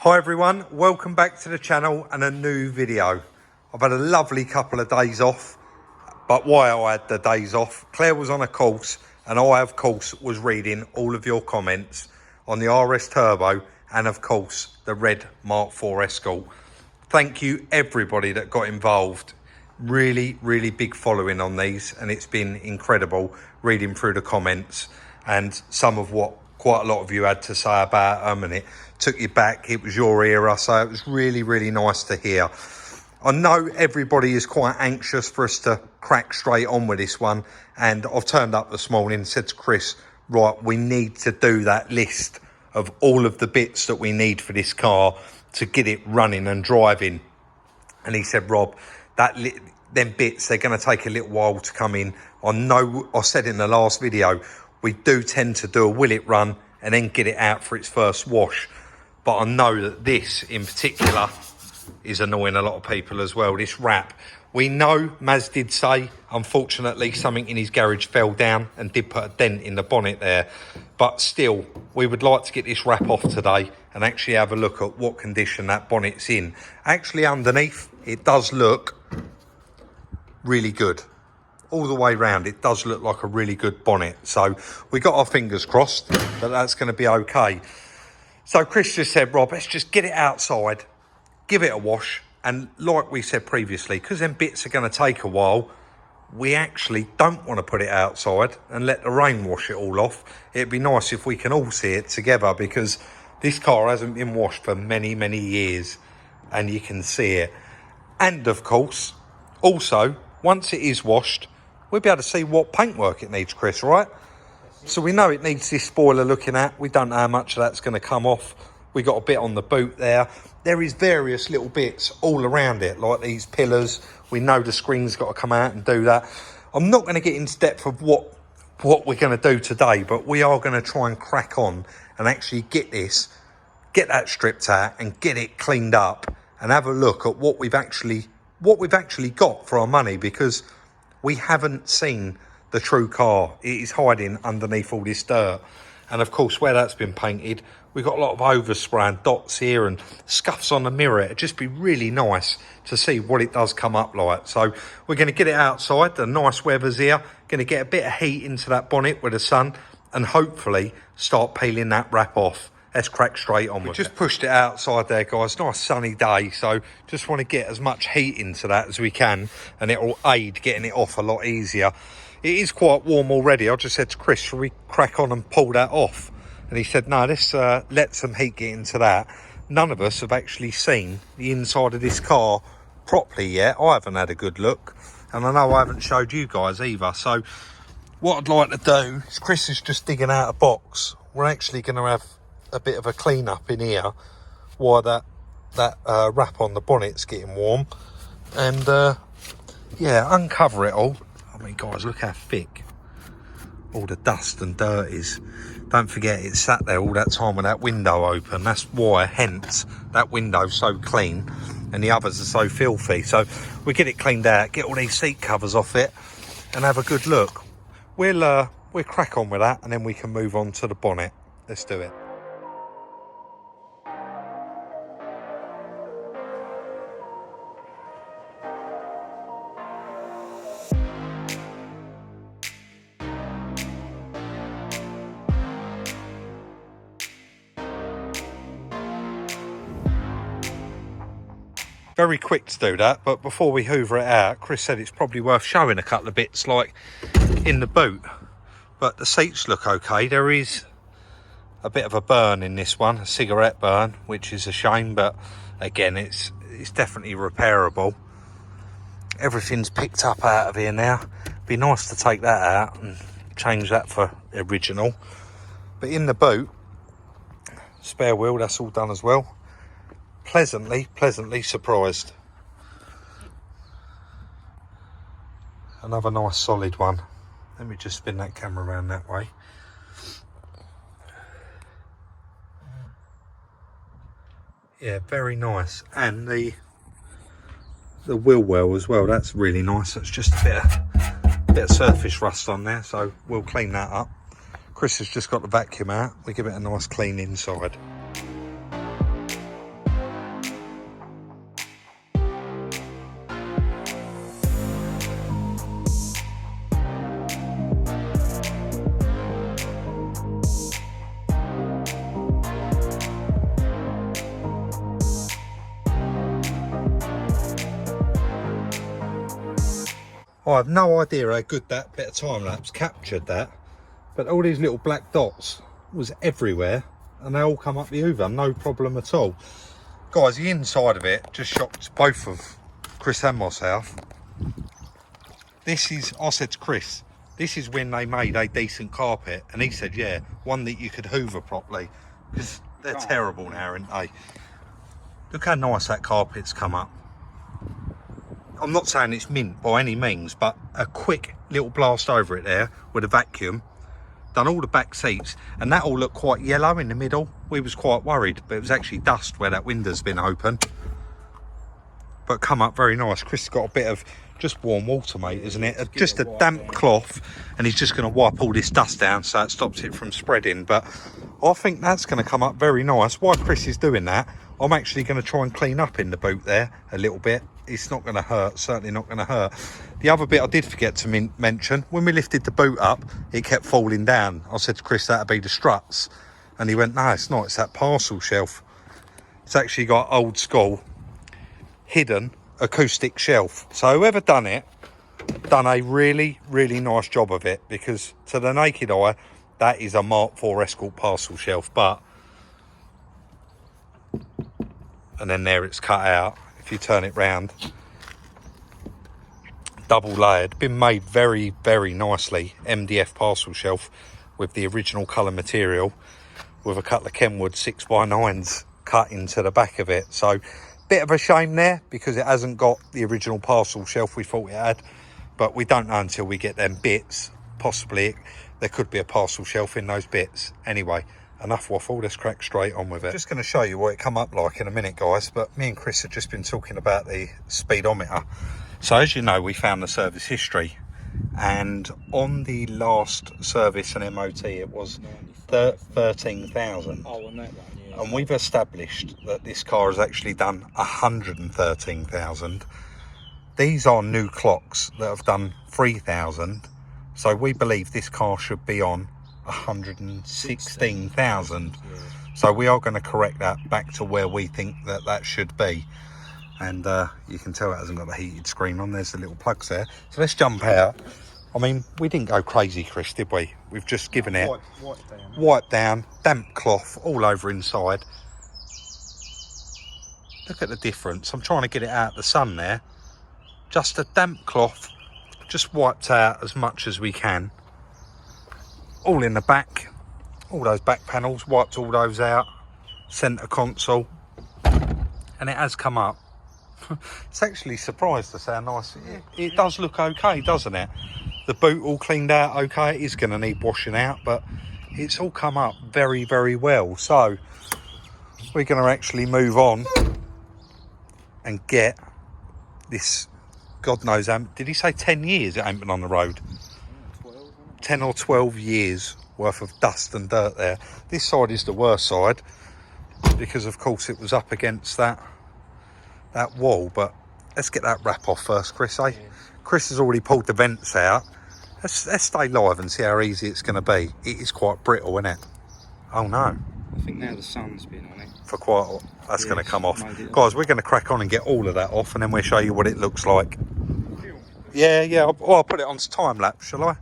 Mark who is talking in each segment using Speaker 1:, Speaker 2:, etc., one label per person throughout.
Speaker 1: Hi everyone, welcome back to the channel and a new video. I've had a lovely couple of days off, but while I had the days off, Claire was on a course and I of course was reading all of your comments on the RS Turbo and of course the red Mark IV Escort. Thank you everybody that got involved. Really big following on these, and it's been incredible reading through the comments and some of what quite a lot of you had to say about them, and it took you back. It was your era, so it was really nice to hear. I know everybody is quite anxious for us to crack straight on with this one, and I've turned up this morning and said to Chris, right, we need to do that list of all of the bits that we need for this car to get it running and driving. And he said, Rob, them bits, they're going to take a little while to come in. I know I said in the last video, we do tend to do a willet run and then get it out for its first wash. But I know that this in particular is annoying a lot of people as well, this wrap. We know Maz did say, unfortunately, something in his garage fell down and did put a dent in the bonnet there. But still, we would like to get this wrap off today and actually have a look at what condition that bonnet's in. Actually, underneath, it does look really good. All the way round, it does look like a really good bonnet. So we got our fingers crossed that that's going to be okay. So Chris just said, Rob, let's just get it outside, give it a wash. And like we said previously, because them bits are going to take a while, we actually don't want to put it outside and let the rain wash it all off. It'd be nice if we can all see it together, because this car hasn't been washed for many years and you can see it. And of course, also, once it is washed, we'll be able to see what paintwork it needs, Chris, right? So we know it needs this spoiler looking at. We don't know how much of that's going to come off. We got a bit on the boot there. There is various little bits all around it, like these pillars. We know the screen's got to come out and do that. I'm not going to get into depth of what we're going to do today, but we are going to try and crack on and actually get that stripped out and get it cleaned up and have a look at what we've actually got for our money, because we haven't seen the true car. It is hiding underneath all this dirt. And of course, where that's been painted, we've got a lot of overspray and dots here and scuffs on the mirror. It'd just be really nice to see what it does come up like. So we're going to get it outside. The nice weather's here. Going to get a bit of heat into that bonnet with the sun and hopefully start peeling that wrap off. Let's crack straight on with it. We just pushed it outside there, guys. Nice sunny day, so just want to get as much heat into that as we can, and it will aid getting it off a lot easier. It is quite warm already. I just said to Chris, shall we crack on and pull that off? And he said, no, let's let some heat get into that. None of us have actually seen the inside of this car properly yet. I haven't had a good look, and I know I haven't showed you guys either. So what I'd like to do is, Chris is just digging out a box. We're actually going to have a bit of a clean up in here while that wrap on the bonnet's getting warm, and yeah, uncover it all. I mean, guys, look how thick all the dust and dirt is. Don't forget, it sat there all that time with that window open. That's why, hence, that window's so clean and the others are so filthy. So we get it cleaned out, get all these seat covers off it and have a good look. We'll crack on with that, and then we can move on to the bonnet. Let's do it. Very quick to do that, but before we hoover it out, Chris said it's probably worth showing a couple of bits like in the boot. But the seats look okay. There is a bit of a burn in this one, a cigarette burn, which is a shame, but again, it's definitely repairable. Everything's picked up out of here now. Be nice to take that out and change that for original. But in the boot, spare wheel, that's all done as well. Pleasantly surprised. Another nice solid one. Let me just spin that camera around that way. Yeah, very nice. And the wheel well as well, that's really nice. That's just a bit of surface rust on there, so we'll clean that up. Chris has just got the vacuum out. We give it a nice clean inside. I have no idea how good that bit of time lapse captured that, but all these little black dots was everywhere and they all come up the Hoover, no problem at all. Guys, the inside of it just shocked both of Chris and myself. This is, I said to Chris, this is when they made a decent carpet, and he said, yeah, one that you could hoover properly, because they're terrible now, aren't they? Look how nice that carpet's come up. I'm not saying it's mint by any means, but a quick little blast over it there with a vacuum, done all the back seats, and that all looked quite yellow in the middle. We was quite worried, but it was actually dust where that window's been open. But come up very nice. Chris has got a bit of just warm water, mate, isn't it? Just a damp cloth, and he's just going to wipe all this dust down so it stops it from spreading. But I think that's going to come up very nice. While Chris is doing that, I'm actually going to try and clean up in the boot there a little bit. It's not going to hurt, certainly not going to hurt. The other bit I did forget to mention, when we lifted the boot up, it kept falling down. I said to Chris that'd be the struts, and he went, no, it's not, it's that parcel shelf. It's actually got old school hidden acoustic shelf. So whoever done it, done a really, really nice job of it, because to the naked eye, that is a Mark IV Escort parcel shelf. But, and then there it's cut out. If you turn it round, double layered, been made very, very nicely. MDF parcel shelf with the original colour material, with a couple of Kenwood 6x9s cut into the back of it. So bit of a shame there, because it hasn't got the original parcel shelf we thought it had, but we don't know until we get them bits. Possibly there could be a parcel shelf in those bits. Anyway, enough waffle, let's crack straight on with it. Just going to show you what it come up like in a minute, guys, but me and Chris have just been talking about the speedometer. So as you know, we found the service history, and on the last service and MOT it was 13,000.
Speaker 2: Oh, on that one, yeah.
Speaker 1: And we've established that this car has actually done 113,000. These are new clocks that have done 3,000. So we believe this car should be on 116,000.
Speaker 2: Yeah.
Speaker 1: So we are going to correct that back to where we think that that should be. And you can tell it hasn't got the heated screen on. There's the little plugs there. So let's jump out. I mean, we didn't go crazy, Chris, did we? We've just given it wipe down, damp cloth all over inside. Look at the difference. I'm trying to get it out of the sun there. Just a damp cloth, just wiped out as much as we can. All in the back, all those back panels, wiped all those out. Centre console, and it has come up. It's actually surprised us how nice it does look okay, doesn't it? The boot all cleaned out okay. It is going to need washing out, but it's all come up very, very well. So we're going to actually move on and get this, God knows, did he say 10 years it ain't been on the road? 10 or 12 years worth of dust and dirt there. This side is the worst side, because of course it was up against that wall. But let's get that wrap off first, Chris, eh? Yeah. Chris has already pulled the vents out. Let's stay live and see how easy it's going to be. It is quite brittle, isn't it? Oh no.
Speaker 2: I think now the sun's been on it.
Speaker 1: For quite a while. That's going to come off. Guys, we're going to crack on and get all of that off, and then we'll show you what it looks like. Yeah, I'll put it on time lapse, shall I?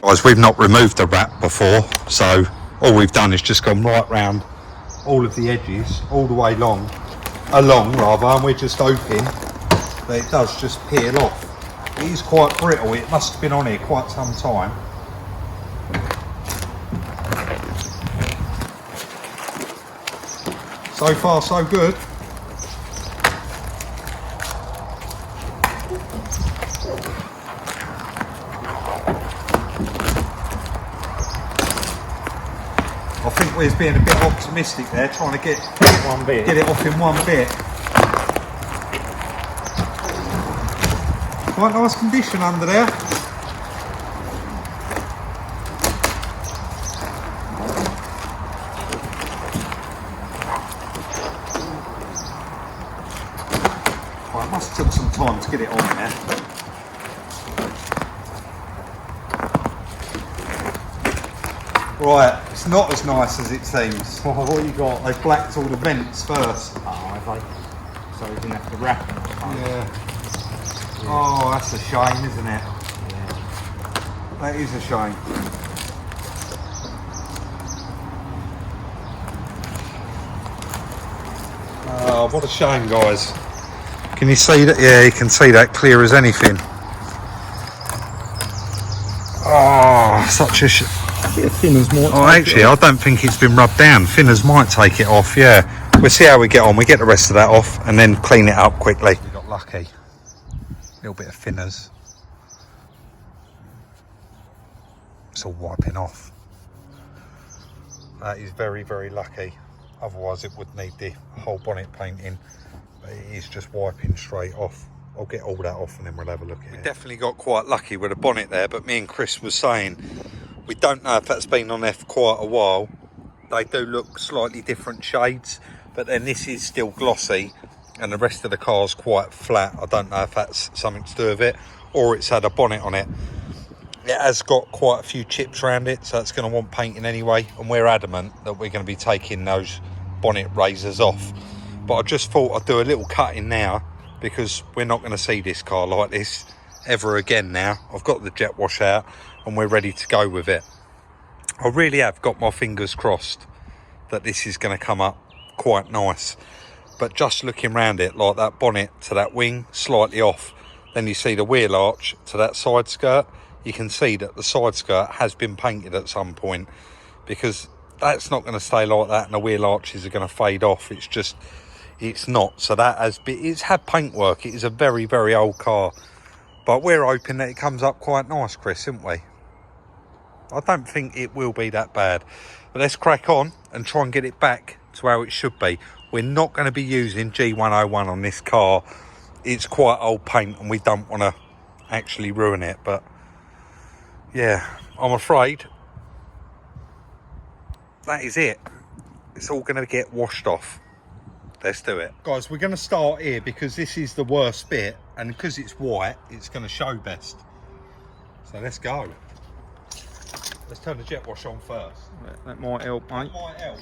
Speaker 1: Guys, we've not removed the wrap before, so all we've done is just gone right round all of the edges, all the way along, and we're just hoping that it does just peel off. It is quite brittle, it must have been on here quite some time. So far so good. I think we're being a bit optimistic there, trying to get it off in one bit. Quite nice condition under there. Well, it must have took some time to get it on there. Right, it's not as nice as it seems.
Speaker 2: What you got?
Speaker 1: They blacked all the vents first.
Speaker 2: Oh, have I? So we didn't have to wrap it.
Speaker 1: Yeah. Oh, that's a shame, isn't it?
Speaker 2: Yeah.
Speaker 1: That is a shame. Oh, what a shame, guys. Can you see that? Yeah, you can see that clear as anything. Oh, such a
Speaker 2: Thinners more.
Speaker 1: Oh, actually, I don't think it's been rubbed down. Thinners might take it off, yeah. We'll see how we get on. We get the rest of that off and then clean it up quickly. We got lucky. A little bit of thinners. It's all wiping off. That is very, very lucky. Otherwise, it would need the whole bonnet painting. But it is just wiping straight off. I'll get all that off and then we'll have a look at it. We definitely got quite lucky with the bonnet there, but me and Chris was saying, we don't know if that's been on there for quite a while. They do look slightly different shades, but then this is still glossy and the rest of the car's quite flat. I don't know if that's something to do with it or it's had a bonnet on it. It has got quite a few chips around it, so it's going to want painting anyway, and we're adamant that we're going to be taking those bonnet razors off. But I just thought I'd do a little cutting now, because we're not going to see this car like this ever again now. I've got the jet wash out and we're ready to go with it. I really have got my fingers crossed that this is going to come up quite nice. But just looking around it, like that bonnet to that wing, slightly off. Then you see the wheel arch to that side skirt. You can see that the side skirt has been painted at some point, because that's not going to stay like that and the wheel arches are going to fade off. It's just, it's not. So that has been, it's had paintwork. It is a very, very old car. But we're hoping that it comes up quite nice, Chris, isn't we? I don't think it will be that bad. But let's crack on and try and get it back to how it should be. We're not going to be using G101 on this car. It's quite old paint and we don't want to actually ruin it. But yeah, I'm afraid that is it. It's all going to get washed off. Let's do it. Guys, we're going to start here because this is the worst bit, and because it's white, it's going to show best. So let's go. Let's turn the jet wash on first.
Speaker 2: That might help, mate.
Speaker 1: That might help.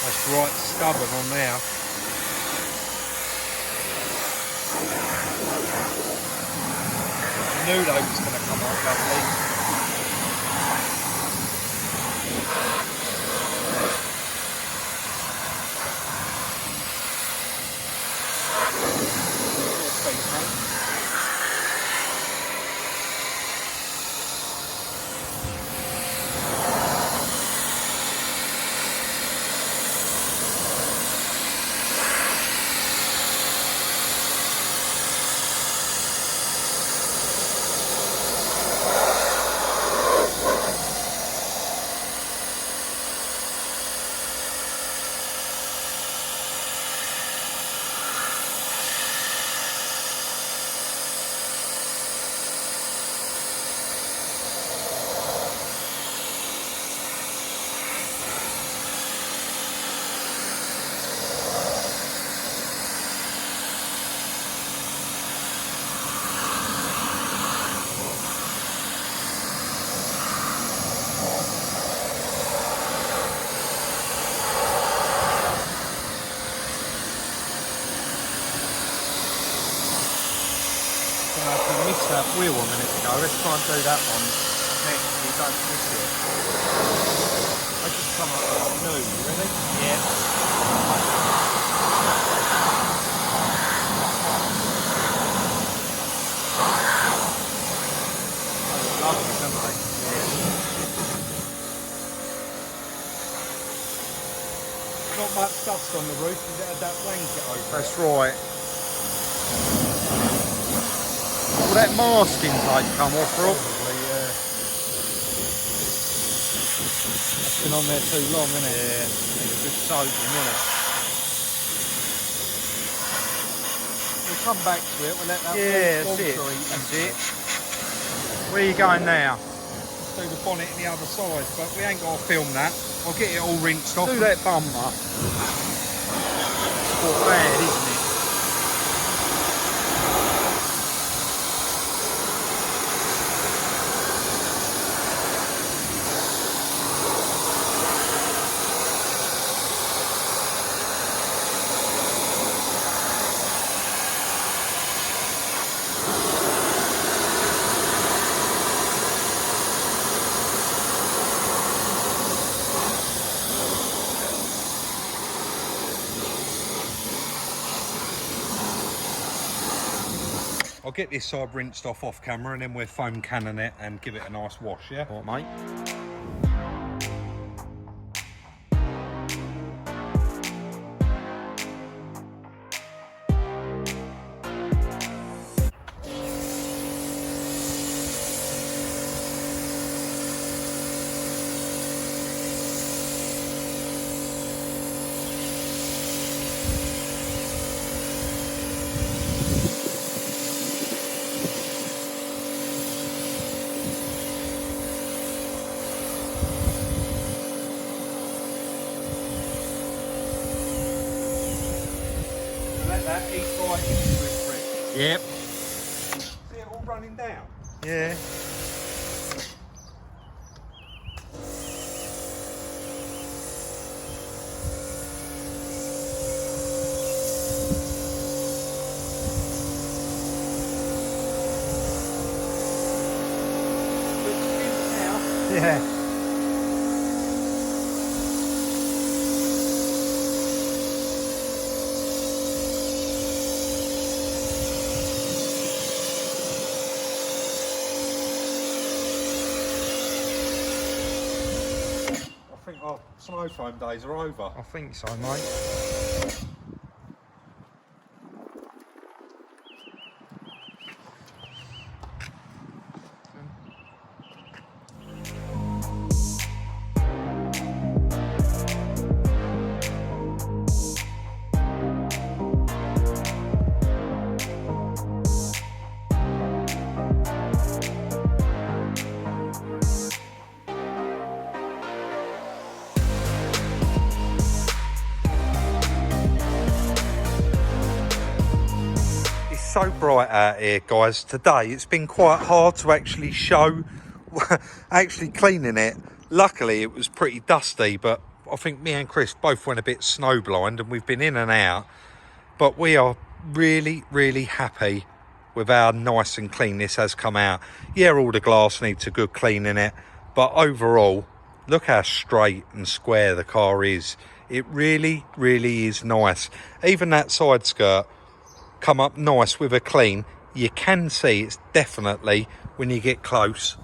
Speaker 1: That's right stubborn on there. I knew they was going to come out lovely. That wheel a minute ago. Let's try and do that one next. We don't miss it. I just come up like new. Ready? Yeah. Lovely, don't they? Yeah. Not much dust on the roof. You had that blanket over. That's right. That masking tape come off, Rob? Probably, yeah. That's been on there too long, isn't it? Yeah. Need a good soaking, isn't it? We'll come back to it. We'll let that
Speaker 2: that's it. That's it. Where are you going now?
Speaker 1: Let's do the bonnet on the other side, but we ain't got to film that. I'll get it all rinsed off.
Speaker 2: Do that bumper. It's bad, isn't it?
Speaker 1: I'll get this side rinsed off camera and then we'll foam cannon it and give it a nice wash, yeah?
Speaker 2: All right, mate.
Speaker 1: That eat right into it, Rick.
Speaker 2: Yep.
Speaker 1: See it all running down?
Speaker 2: Yeah. Yeah.
Speaker 1: I think our snow foam days are over.
Speaker 2: I think so, mate.
Speaker 1: So bright out here, guys. Today it's been quite hard to actually show actually cleaning it. Luckily it was pretty dusty, but I think me and Chris both went a bit snowblind and we've been in and out, but we are really, really happy with how nice and clean this has come out. Yeah, all the glass needs a good clean in it, but overall, look how straight and square the car is. It really, really is nice. Even that side skirt come up nice with a clean. You can see it's definitely, when you get close,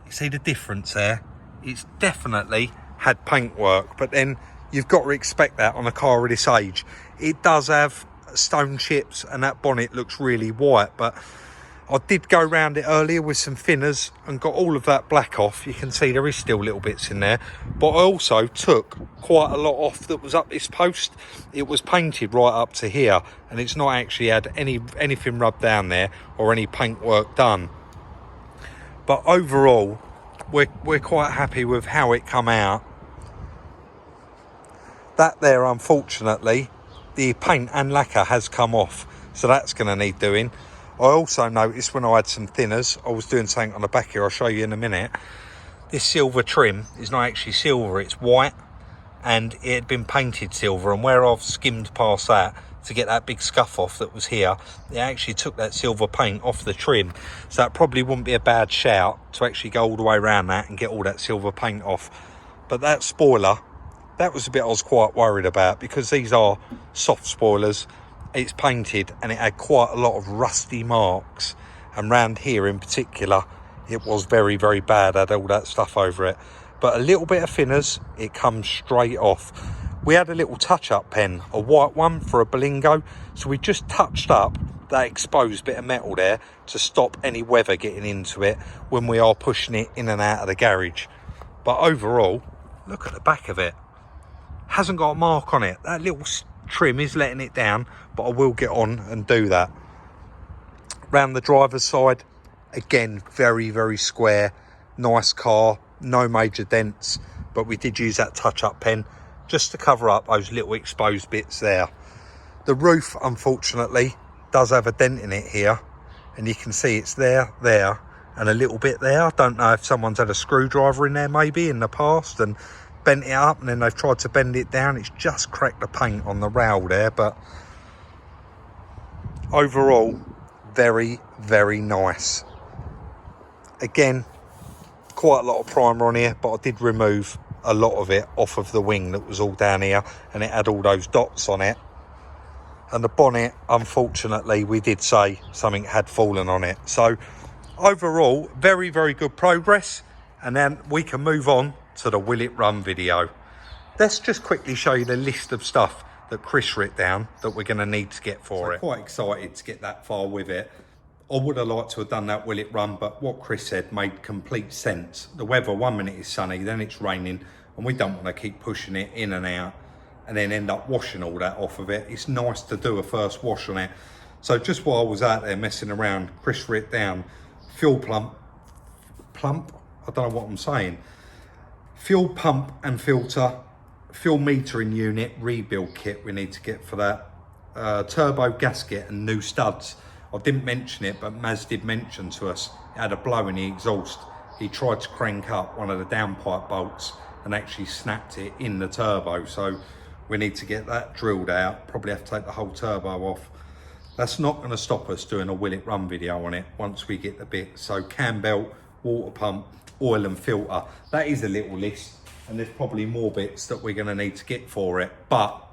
Speaker 1: you see the difference there. It's definitely had paintwork, but then you've got to expect that on a car of this age. It does have stone chips and that bonnet looks really white, but I did go round it earlier with some thinners and got all of that black off. You can see there is still little bits in there, but I also took quite a lot off that was up this post. It was painted right up to here and it's not actually had anything rubbed down there or any paint work done. But overall, we're quite happy with how it come out. That there, unfortunately, the paint and lacquer has come off, so that's going to need doing. I also noticed when I had some thinners, I was doing something on the back here, I'll show you in a minute. This silver trim is not actually silver, it's white, and it had been painted silver, and where I've skimmed past that to get that big scuff off that was here, it actually took that silver paint off the trim, so that probably wouldn't be a bad shout to actually go all the way around that and get all that silver paint off. But that spoiler, that was a bit I was quite worried about, because these are soft spoilers. It's painted and it had quite a lot of rusty marks, and round here in particular it was very, very bad, had all that stuff over it. But a little bit of thinners, it comes straight off. We had a little touch-up pen, a white one for a Berlingo, so we just touched up that exposed bit of metal there to stop any weather getting into it when we are pushing it in and out of the garage. But overall, look at the back of it. Hasn't got a mark on it. That little trim is letting it down, but I will get on and do that. Round the driver's side, again, very, very square, nice car, no major dents, but we did use that touch-up pen just to cover up those little exposed bits there. The roof, unfortunately, does have a dent in it here, and you can see it's there, and a little bit there. I don't know if someone's had a screwdriver in there maybe in the past and bent it up, and then they've tried to bend it down. It's just cracked the paint on the rail there, but overall, very, very nice. Again, quite a lot of primer on here, but I did remove a lot of it off of the wing that was all down here, and it had all those dots on it. And the bonnet, unfortunately, we did say something had fallen on it. So overall, very, very good progress. And then we can move on to the Will It Run video. Let's just quickly show you the list of stuff that Chris wrote down that we're going to need to get for it. Quite excited to get that far with it. I would have liked to have done that Will It Run, but what Chris said made complete sense. The weather, 1 minute is sunny, then it's raining, and we don't want to keep pushing it in and out and then end up washing all that off of it. It's nice to do a first wash on it. So just while I was out there messing around, Chris wrote down fuel plump, I don't know what I'm saying. Fuel pump and filter, fuel metering unit, rebuild kit we need to get for that. Turbo gasket and new studs. I didn't mention it, but Maz did mention to us it had a blow in the exhaust. He tried to crank up one of the downpipe bolts and actually snapped it in the turbo. So we need to get that drilled out. Probably have to take the whole turbo off. That's not going to stop us doing a Will It Run video on it once we get the bit. So cam belt, water pump, oil and filter. That is a little list, and there's probably more bits that we're going to need to get for it. But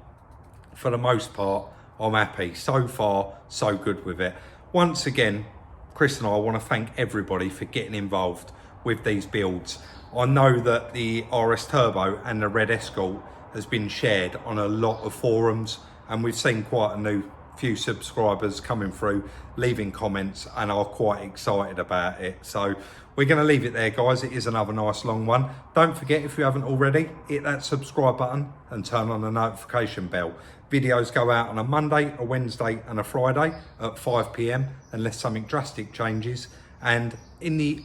Speaker 1: for the most part, I'm happy. So far, so good with it. Once again, Chris and I want to thank everybody for getting involved with these builds. I know that the RS Turbo and the Red Escort has been shared on a lot of forums, and we've seen quite a few subscribers coming through, leaving comments, and are quite excited about it. So we're going to leave it there, guys. It is another nice long one. Don't forget, if you haven't already, hit that subscribe button and turn on the notification bell. Videos go out on a Monday, a Wednesday and a Friday at 5 PM unless something drastic changes. And in the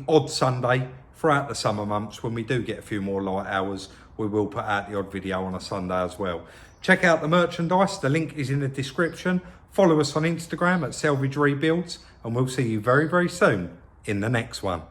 Speaker 1: odd Sunday throughout the summer months, when we do get a few more light hours, we will put out the odd video on a Sunday as well. Check out the merchandise. The link is in the description. Follow us on Instagram at Salvage Rebuilds, and we'll see you very, very soon in the next one.